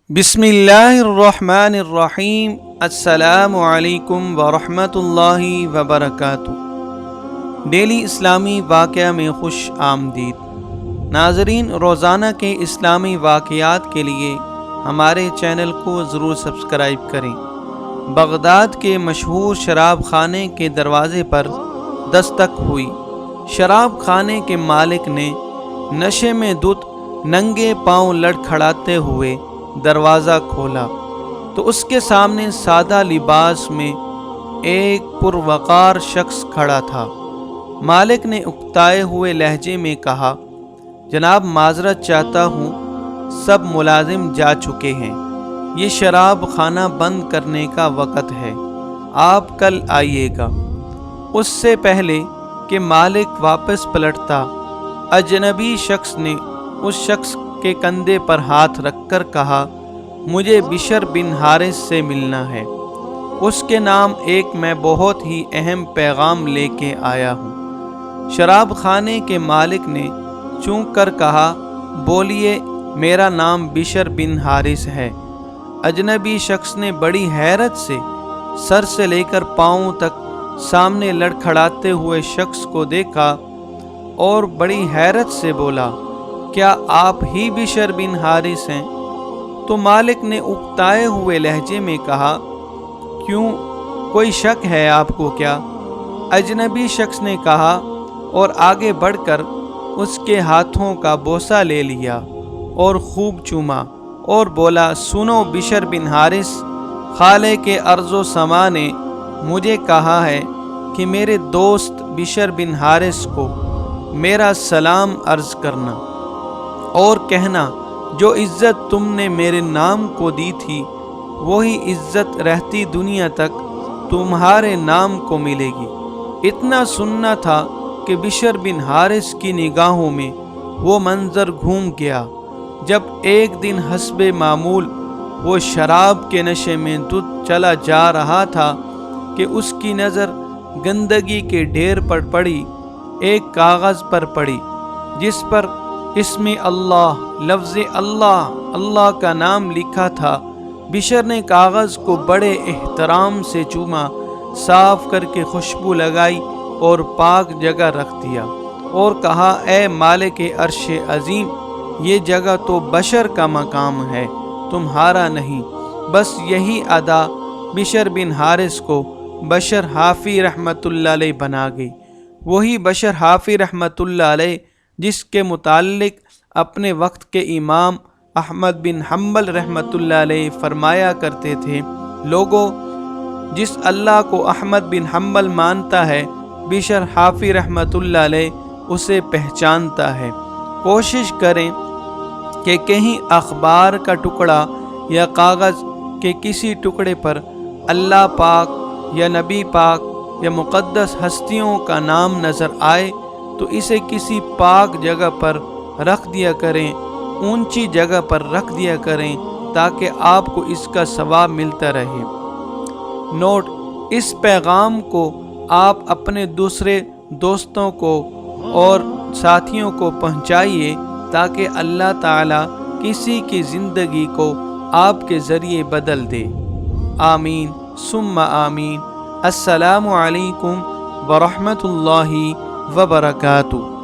بسم اللہ الرحمن الرحیم۔ السلام علیکم ورحمۃ اللہ وبرکاتہ۔ ڈیلی اسلامی واقعہ میں خوش آمدید۔ ناظرین، روزانہ کے اسلامی واقعات کے لیے ہمارے چینل کو ضرور سبسکرائب کریں۔ بغداد کے مشہور شراب خانے کے دروازے پر دستک ہوئی۔ شراب خانے کے مالک نے نشے میں دھت ننگے پاؤں لڑکھڑاتے ہوئے دروازہ کھولا تو اس کے سامنے سادہ لباس میں ایک پروقار شخص کھڑا تھا۔ مالک نے اکتائے ہوئے لہجے میں کہا، جناب معذرت چاہتا ہوں، سب ملازم جا چکے ہیں، یہ شراب خانہ بند کرنے کا وقت ہے، آپ کل آئیے گا۔ اس سے پہلے کہ مالک واپس پلٹتا، اجنبی شخص نے اس شخص کے کندھے پر ہاتھ رکھ کر کہا، مجھے بشر بن حارث سے ملنا ہے، اس کے نام ایک میں بہت ہی اہم پیغام لے کے آیا ہوں۔ شراب خانے کے مالک نے چونک کر کہا، بولیے، میرا نام بشر بن حارث ہے۔ اجنبی شخص نے بڑی حیرت سے سر سے لے کر پاؤں تک سامنے لڑکھڑاتے ہوئے شخص کو دیکھا اور بڑی حیرت سے بولا، کیا آپ ہی بشر بن حارث ہیں؟ تو مالک نے اکتائے ہوئے لہجے میں کہا، کیوں، کوئی شک ہے آپ کو کیا؟ اجنبی شخص نے کہا اور آگے بڑھ کر اس کے ہاتھوں کا بوسہ لے لیا اور خوب چوما اور بولا، سنو بشر بن حارث، خالق کے ارض و سما نے مجھے کہا ہے کہ میرے دوست بشر بن حارث کو میرا سلام عرض کرنا اور کہنا، جو عزت تم نے میرے نام کو دی تھی وہی عزت رہتی دنیا تک تمہارے نام کو ملے گی۔ اتنا سننا تھا کہ بشر بن حارث کی نگاہوں میں وہ منظر گھوم گیا جب ایک دن حسب معمول وہ شراب کے نشے میں دھت چلا جا رہا تھا کہ اس کی نظر گندگی کے ڈھیر پر پڑی، ایک کاغذ پر پڑی جس پر اسم اللہ، لفظ اللہ کا نام لکھا تھا۔ بشر نے کاغذ کو بڑے احترام سے چوما، صاف کر کے خوشبو لگائی اور پاک جگہ رکھ دیا اور کہا، اے مالک عرش عظیم، یہ جگہ تو بشر کا مقام ہے، تمہارا نہیں۔ بس یہی ادا بشر بن حارث کو بشر حافی رحمۃ اللہ علیہ بنا گئی۔ وہی بشر حافی رحمۃ اللہ علیہ جس کے متعلق اپنے وقت کے امام احمد بن حنبل رحمۃ اللہ علیہ فرمایا کرتے تھے، لوگوں، جس اللہ کو احمد بن حنبل مانتا ہے، بشر حافی رحمۃ اللہ علیہ اسے پہچانتا ہے۔ کوشش کریں کہ کہیں اخبار کا ٹکڑا یا کاغذ کے کسی ٹکڑے پر اللہ پاک یا نبی پاک یا مقدس ہستیوں کا نام نظر آئے تو اسے کسی پاک جگہ پر رکھ دیا کریں، اونچی جگہ پر رکھ دیا کریں تاکہ آپ کو اس کا ثواب ملتا رہے۔ نوٹ: اس پیغام کو آپ اپنے دوسرے دوستوں کو اور ساتھیوں کو پہنچائیے تاکہ اللہ تعالیٰ کسی کی زندگی کو آپ کے ذریعے بدل دے۔ آمین ثم آمین۔ السلام علیکم ورحمۃ اللہ وبرکاتہ۔